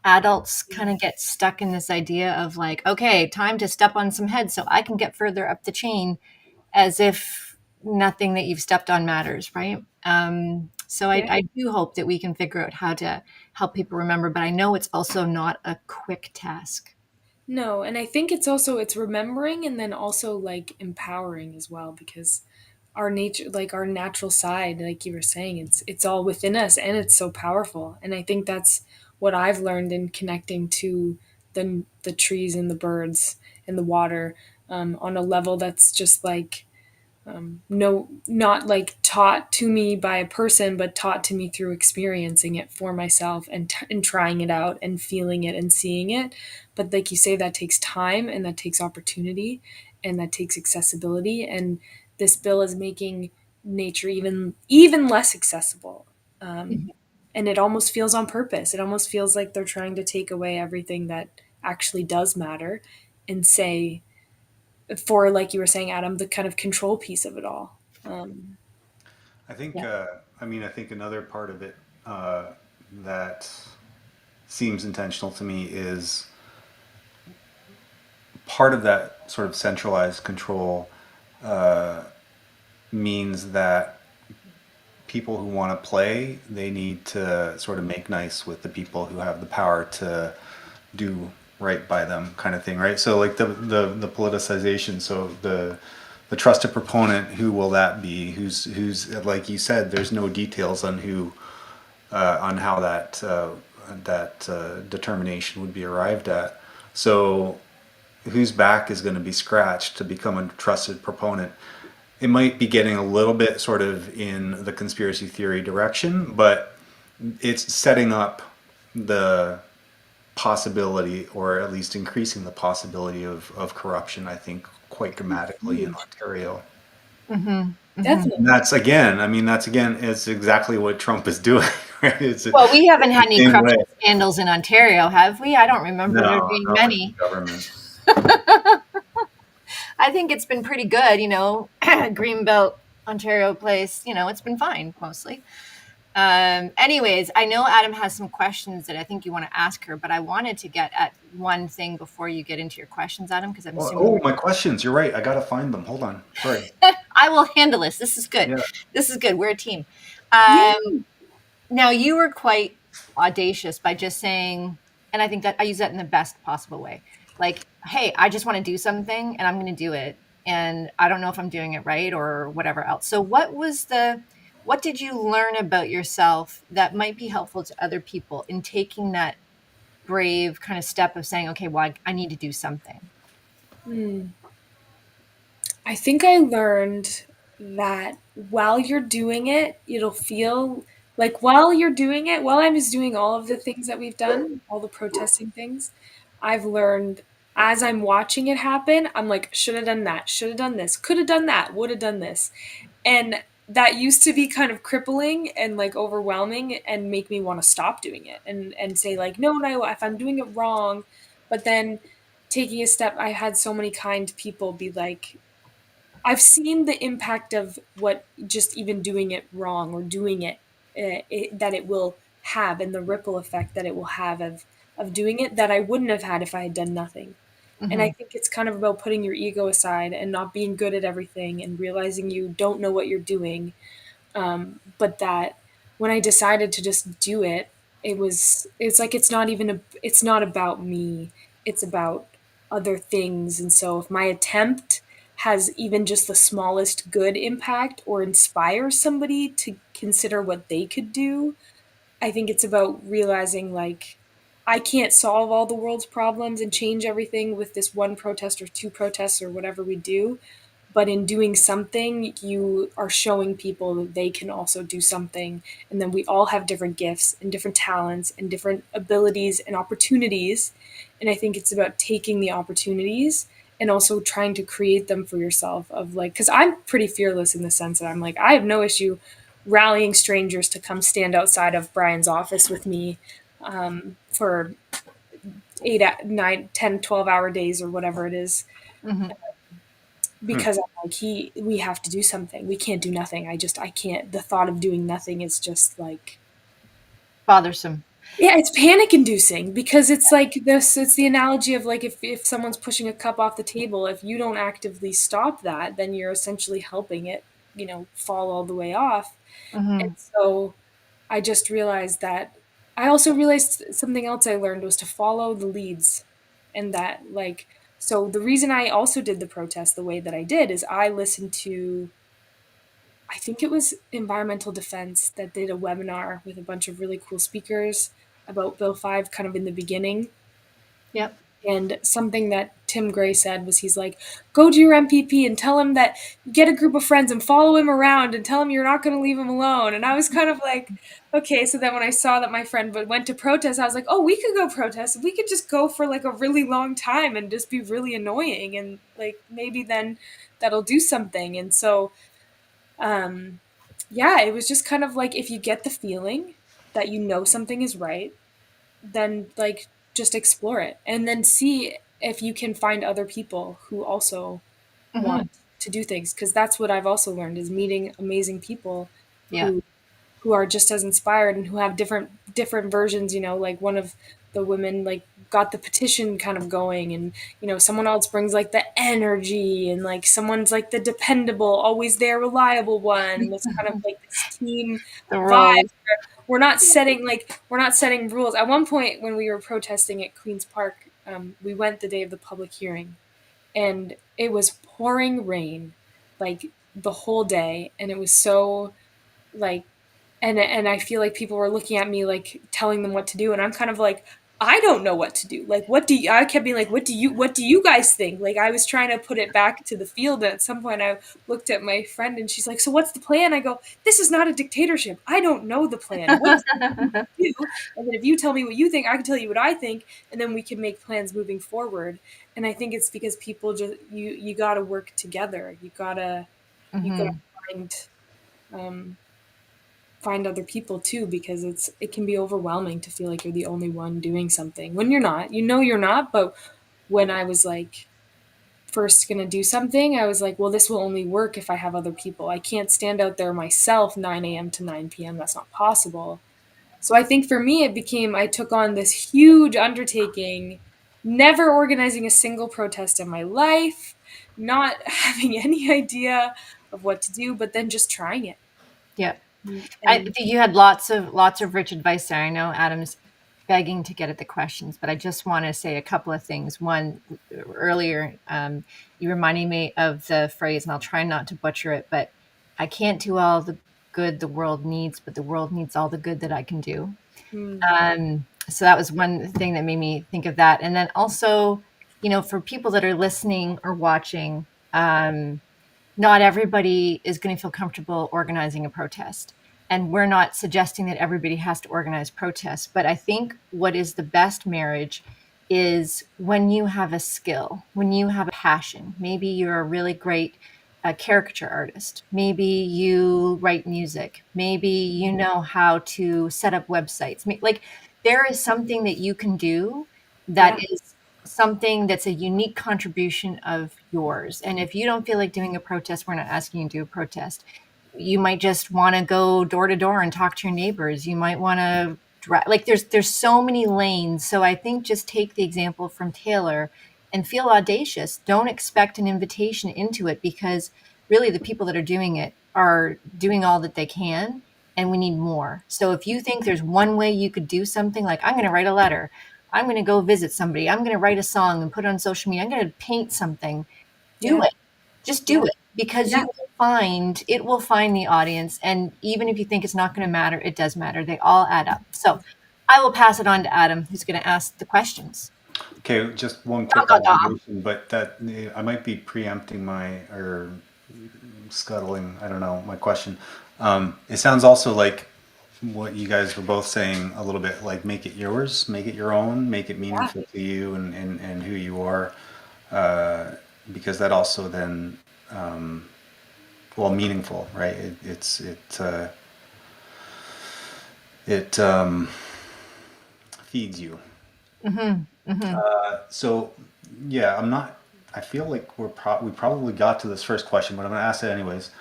Adults kind of get stuck in this idea of like, okay, time to step on some heads so I can get further up the chain, as if nothing that you've stepped on matters, right? So yeah. I do hope that we can figure out how to help people remember, but I know it's also not a quick task. No, and I think it's remembering and then also like empowering as well, because our nature, like our natural side, like you were saying, it's all within us and it's so powerful. And I think that's what I've learned in connecting to the trees and the birds and the water, on a level that's just like No, not like taught to me by a person, but taught to me through experiencing it for myself and trying it out and feeling it and seeing it. But like you say, that takes time and that takes opportunity and that takes accessibility. And this bill is making nature even less accessible. Um, and it almost feels on purpose. It almost feels like they're trying to take away everything that actually does matter and say, for like you were saying, Adam, the kind of control piece of it all. Um, I think, Yeah. I think another part of it that seems intentional to me is part of that sort of centralized control means that people who want to play, they need to sort of make nice with the people who have the power to do right by them, kind of thing, right? So like the politicization. So the trusted proponent, who will that be? Who's like you said, there's no details on who on how that determination would be arrived at. So whose back is going to be scratched to become a trusted proponent? It might be getting a little bit sort of in the conspiracy theory direction, but it's setting up the possibility, or at least increasing the possibility of corruption, I think, quite dramatically in huge. Ontario. Definitely. And that's again, it's exactly what Trump is doing, right? Well, we haven't It's had the any same way. corruption scandals in Ontario, have we? I don't remember there No, being not with many. the government. I think it's been pretty good, Greenbelt, Ontario place, it's been fine mostly. Anyways, I know Adam has some questions that I think you want to ask her, but I wanted to get at one thing before you get into your questions, Adam, because I'm Oh, assuming oh, my questions. You're right. I gotta find them. Hold on. Sorry. I will handle this. This is good. Yeah. This is good. We're a team. Yeah. Um, Now, you were quite audacious by just saying, and I think that I use that in the best possible way. Like, hey, I just want to do something and I'm going to do it. And I don't know if I'm doing it right or whatever else. So, what did you learn about yourself that might be helpful to other people in taking that brave kind of step of saying, okay, well, I need to do something? Hmm. I think I learned that while you're doing it, it'll feel like while you're doing it, while I was doing all of the things that we've done, all the protesting things, I've learned as I'm watching it happen, I'm like, should have done that, should have done this, could have done that, would have done this. And that used to be kind of crippling and like overwhelming and make me want to stop doing it and say like, no, no, if I'm doing it wrong. But then taking a step, I had so many kind people be like, I've seen the impact of what just even doing it wrong or doing it that it will have, and the ripple effect that it will have of doing it that I wouldn't have had if I had done nothing. And I Hmm. think it's kind of about putting your ego aside and not being good at everything and realizing you don't know what you're doing, but that when I decided to just do it, it's like it's not about me. It's about other things. And so if my attempt has even just the smallest good impact or inspires somebody to consider what they could do, I think it's about realizing like I can't solve all the world's problems and change everything with this one protest or two protests or whatever we do, but in doing something you are showing people that they can also do something, and then we all have different gifts and different talents and different abilities and opportunities, and I think it's about taking the opportunities and also trying to create them for yourself of like, because I'm pretty fearless in the sense that I'm like, I have no issue rallying strangers to come stand outside of Brian's office with me for 8, 9, 10, 12 hour days or whatever it is, Hmm. Hmm. because I'm like we have to do something. We can't do nothing. I can't. The thought of doing nothing is just like, Bothersome. yeah, it's panic inducing because it's like this. It's the analogy of like if someone's pushing a cup off the table, if you don't actively stop that, then you're essentially helping it, fall all the way off. And Hmm. so I just realized that I also realized something else I learned was to follow the leads. And that, like, so the reason I also did the protest the way that I did is I listened to, I think it was Environmental Defense that did a webinar with a bunch of really cool speakers about Bill 5 kind of in the beginning. Yep. And something that Tim Gray said was he's like, go to your MPP and tell him that get a group of friends and follow him around and tell him you're not going to leave him alone. And I was kind of like, okay. So then when I saw that my friend went to protest, I was like, oh, we could go protest. We could just go for like a really long time and just be really annoying. And like maybe then that'll do something. And so, um, yeah, it was just kind of like if you get the feeling that you know something is right, then like just explore it and then see if you can find other people who also Hmm. want to do things, because that's what I've also learned is meeting amazing people Yeah. who are just as inspired and who have different versions, like one of the women like got the petition kind of going, and someone else brings like the energy, and like someone's like the dependable, always there, reliable one. It's kind of like this team The vibe. roles. We're not setting rules. At one point when we were protesting at Queen's Park, we went the day of the public hearing, and it was pouring rain like the whole day, and it was so like and I feel like people were looking at me like telling them what to do, and I'm kind of like, I don't know what to do. Like, what do you, I kept being like, what do you guys think? Like, I was trying to put it back to the field, and at some point I looked at my friend and she's like, so what's the plan? I go, this is not a dictatorship. I don't know the plan. What do you do? And then if you tell me what you think, I can tell you what I think, and then we can make plans moving forward. And I think it's because people just you got to work together. You gotta Hmm. find um, find other people too, because it can be overwhelming to feel like you're the only one doing something when you're not. You're not, but when I was like first going to do something, I was like, well, this will only work if I have other people. I can't stand out there myself 9 a.m. to 9 p.m. That's not possible. So I think for me it became I took on this huge undertaking, never organizing a single protest in my life, not having any idea of what to do, but then just trying it. Yeah. I And think you had lots of rich advice there. I know Adam's begging to get at the questions, but I just want to say a couple of things. One, earlier, you reminded me of the phrase, and I'll try not to butcher it, but I can't do all the good the world needs, but the world needs all the good that I can do. mm, So that was one thing that made me think of that. And then also, for people that are listening or watching, not everybody is going to feel comfortable organizing a protest. And we're not suggesting that everybody has to organize protests. But I think what is the best marriage is when you have a skill, when you have a passion. Maybe you're a really great caricature artist. Maybe you write music. Maybe you know how to set up websites. Like there is something that you can do that yeah, is something that's a unique contribution of yours. And if you don't feel like doing a protest, we're not asking you to do a protest. You might just want to go door to door and talk to your neighbors. You might want to like there's so many lanes. So I think just take the example from Taylor and feel audacious. Don't expect an invitation into it, because really the people that are doing it are doing all that they can, and we need more. So if you think there's one way you could do something, like I'm going to write a letter, I'm going to go visit somebody, I'm going to write a song and put it on social media, I'm going to paint something, do yeah, it. Just do yeah, it, because yeah. it will find the audience. And even if you think it's not going to matter, it does matter. They all add up. So I will pass it on to Adam, who's going to ask the questions. Okay, just one Dun, quick dun, dun. observation, but that I might be preempting or scuttling, I don't know, my question. It sounds also like what you guys were both saying a little bit, like make it yours, make it your own, make it meaningful to you and who you are, because that also then, well, meaningful, right? It feeds you. Hmm. Hmm. So, yeah, I'm not. I feel like we probably got to this first question, but I'm going to ask it anyways.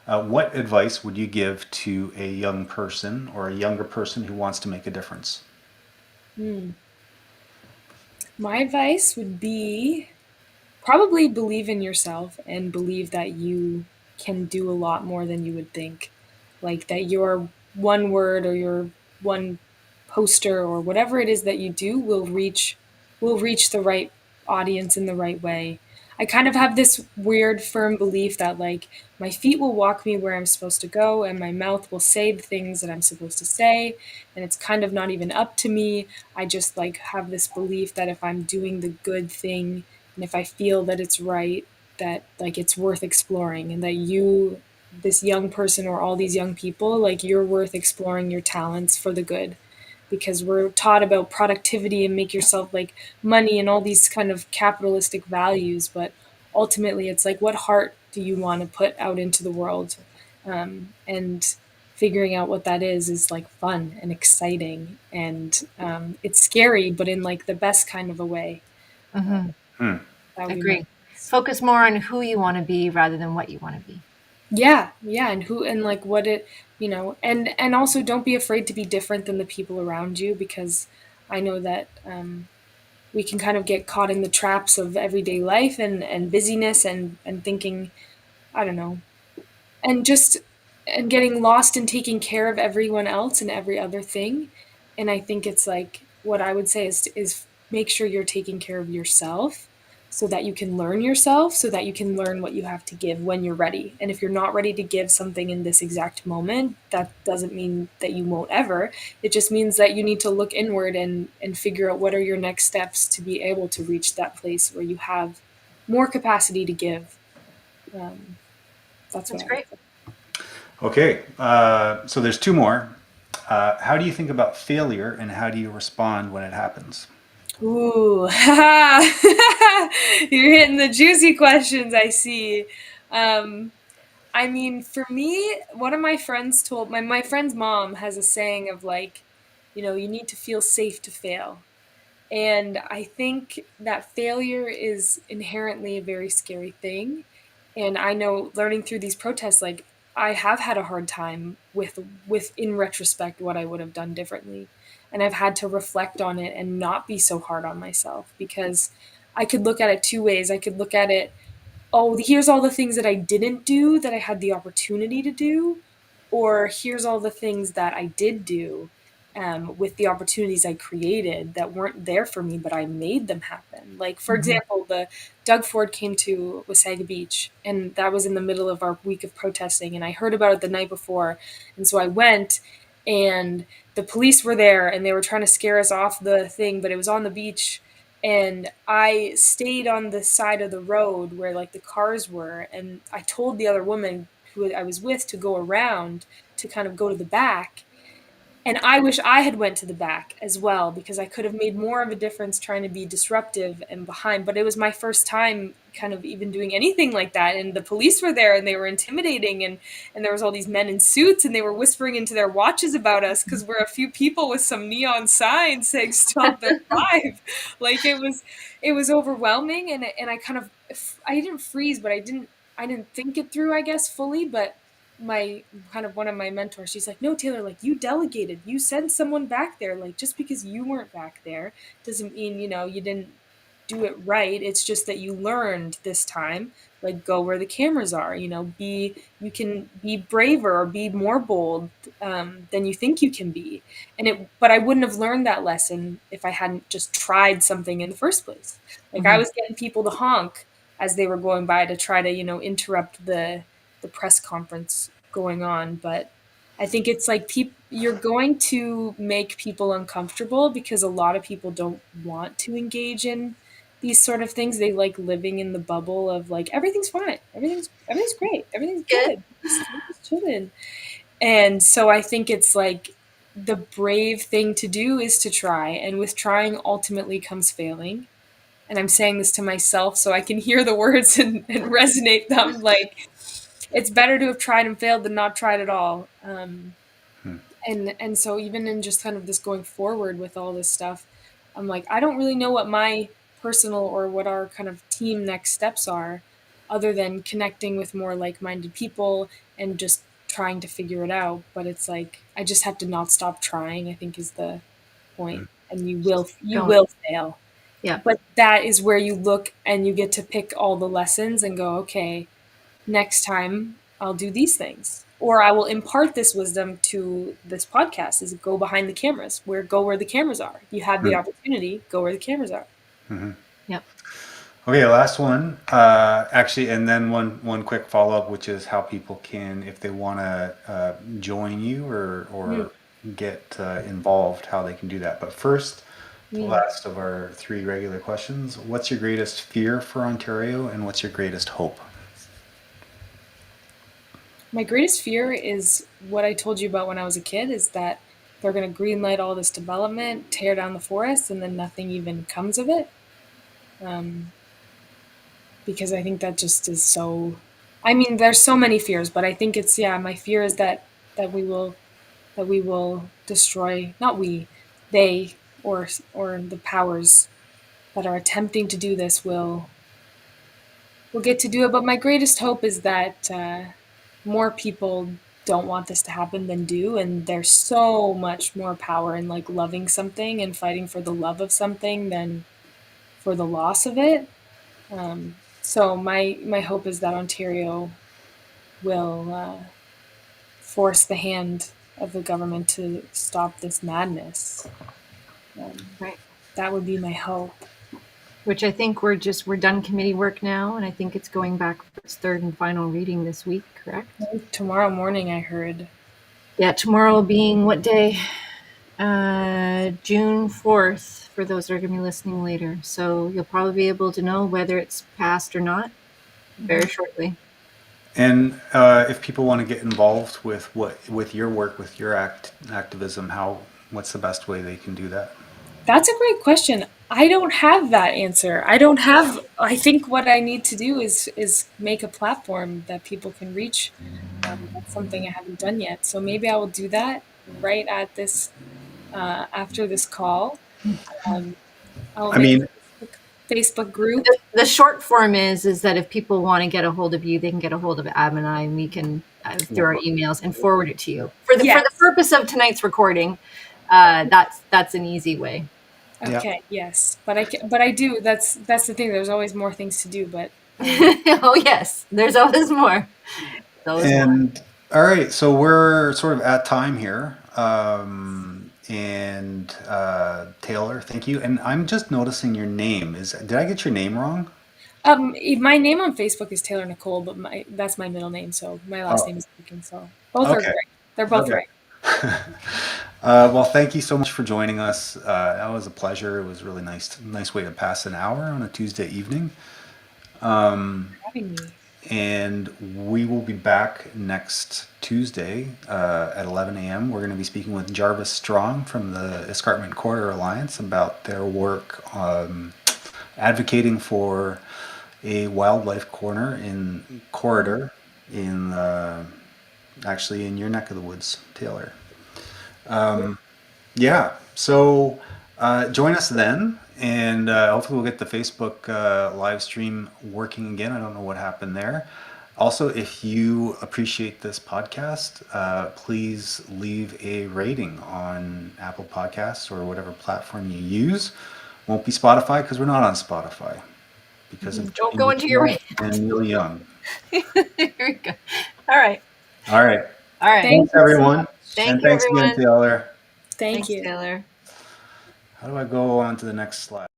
What advice would you give to a young person or a younger person who wants to make a difference? Hmm. My advice would be probably believe in yourself and believe that you can do a lot more than you would think. Like that your one word or your one poster or whatever it is that you do will reach the right audience in the right way. I kind of have this weird firm belief that like my feet will walk me where I'm supposed to go and my mouth will say the things that I'm supposed to say, and it's kind of not even up to me. I just like have this belief that if I'm doing the good thing and if I feel that it's right, that like it's worth exploring, and that you, this young person, or all these young people, like you're worth exploring your talents for the good, because we're taught about productivity and make yourself like money and all these kind of capitalistic values, but ultimately it's like what heart do you want to put out into the world, and figuring out what that is like fun and exciting, and it's scary but in like the best kind of a way. Mm-hmm. That would be my Agree. Focus more on who you want to be rather than what you want to be. yeah, and who and like what it, and also don't be afraid to be different than the people around you, because I know that we can kind of get caught in the traps of everyday life and busyness and thinking, I don't know, and just and getting lost in taking care of everyone else and every other thing. And I think it's like what I would say is make sure you're taking care of yourself so that you can learn yourself, so that you can learn what you have to give when you're ready. And if you're not ready to give something in this exact moment, that doesn't mean that you won't ever. It just means that you need to look inward and figure out what are your next steps to be able to reach that place where you have more capacity to give. Um, that's what That's I would great. say. Okay, so there's two more. How do you think about failure, and how do you respond when it happens? Ooh, you're hitting the juicy questions, I see. Um, I mean, for me, one of my friends told my friend's mom has a saying of like, you need to feel safe to fail. And I think that failure is inherently a very scary thing. And I know learning through these protests, like I have had a hard time with in retrospect what I would have done differently. And I've had to reflect on it and not be so hard on myself, because I could look at it two ways. I could look at it, oh, here's all the things that I didn't do that I had the opportunity to do, or here's all the things that I did do, with the opportunities I created that weren't there for me, but I made them happen. Like, for Mm-hmm. example, the Doug Ford came to Wasaga Beach, and that was in the middle of our week of protesting, and I heard about it the night before, and so I went, and the police were there, and they were trying to scare us off the thing, but it was on the beach, and I stayed on the side of the road where like the cars were, and I told the other woman who I was with to go around to kind of go to the back, and I wish I had went to the back as well, because I could have made more of a difference trying to be disruptive and behind. But it was my first time kind of even doing anything like that, and the police were there and they were intimidating, and there was all these men in suits and they were whispering into their watches about us because we're a few people with some neon signs saying "Stop the drive." Like it was overwhelming, and I kind of, I didn't freeze, but I didn't think it through, I guess, fully. But my kind of one of my mentors, she's like, no, Taylor, like you delegated, you sent someone back there, like just because you weren't back there doesn't mean you didn't do it right. It's just that you learned this time, like go where the cameras are, be, you can be braver or be more bold, than you think you can be. But I wouldn't have learned that lesson if I hadn't just tried something in the first place. Like I Mm-hmm. was getting people to honk as they were going by to try to interrupt the press conference going on. But I think it's like you're going to make people uncomfortable because a lot of people don't want to engage in these sort of things. They like living in the bubble of like everything's fine, everything's great, everything's Good. good, we're just chilling. And so I think it's like the brave thing to do is to try, and with trying ultimately comes failing. And I'm saying this to myself so I can hear the words and resonate them. Like it's better to have tried and failed than not tried at all. And so even in just kind of this going forward with all this stuff, I'm like, I don't really know what my personal or what our kind of team next steps are, other than connecting with more like-minded people and just trying to figure it out. But it's like I just have to not stop trying, I think, is the point. And you will Just keep you going. will fail. Yeah. But that is where you look and you get to pick all the lessons and go, okay, next time I'll do these things. Or I will impart this wisdom to this podcast, is go behind the cameras, go where the cameras are. You have the opportunity, go where the cameras are. Yep. Okay, last one. Actually, and then one quick follow up, which is how people can, if they want to join you or get involved, how they can do that. But first, the last of our three regular questions: what's your greatest fear for Ontario, and what's your greatest hope? My greatest fear is what I told you about when I was a kid, is that they're going to greenlight all this development, tear down the forest, and then nothing even comes of it. Um, because I think that just is so. I mean, there's so many fears, but I think it's, yeah. My fear is that we will destroy, not we, they, or the powers that are attempting to do this will get to do it. But my greatest hope is that more people don't want this to happen than do, and there's so much more power in like loving something and fighting for the love of something than for the loss of it. So my hope is that Ontario will force the hand of the government to stop this madness. Right. That would be my hope. Which I think we're done committee work now, and I think it's going back for its third and final reading this week, correct? Tomorrow morning, I heard. Yeah, tomorrow being what day? June 4th, for those that are going to be listening later. So you'll probably be able to know whether it's passed or not very shortly. And if people want to get involved with your work, with your activism, what's the best way they can do that? That's a great question. I don't have that answer. I think what I need to do is make a platform that people can reach. That's something I haven't done yet. So maybe I will do that right at this after this call. I will I make mean, a Facebook group. The short form is that if people want to get a hold of you, they can get a hold of Ab and I, and we can through our emails and forward it to you. For the purpose of tonight's recording, that's an easy way. Okay, yes, but I do. That's the thing. There's always more things to do, but Oh yes, there's always more. and all right, so we're sort of at time here. And Taylor, thank you. And I'm just noticing your name did I get your name wrong? my name on Facebook is Taylor Nicole, but that's my middle name, so my last name is Deacon. So both are Okay. great. They're both Okay. right. Well, thank you so much for joining us. That was a pleasure. It was really nice way to pass an hour on a Tuesday evening. Having me. And we will be back next Tuesday at 11 a.m. We're going to be speaking with Jarvis Strong from the Escarpment Corridor Alliance about their work advocating for a wildlife corridor in actually in your neck of the woods, Taylor. Yeah, so join us then, and hopefully we'll get the Facebook live stream working again. I don't know what happened there. Also, if you appreciate this podcast, please leave a rating on Apple Podcasts or whatever platform you use. Won't be Spotify because we're not on Spotify because of Don't go into your and Neil Young. Here we go. All right. All right. All right. Thanks, everyone. Thank And you, thanks everyone. again, Taylor. Thank Thanks, you. Taylor. How do I go on to the next slide?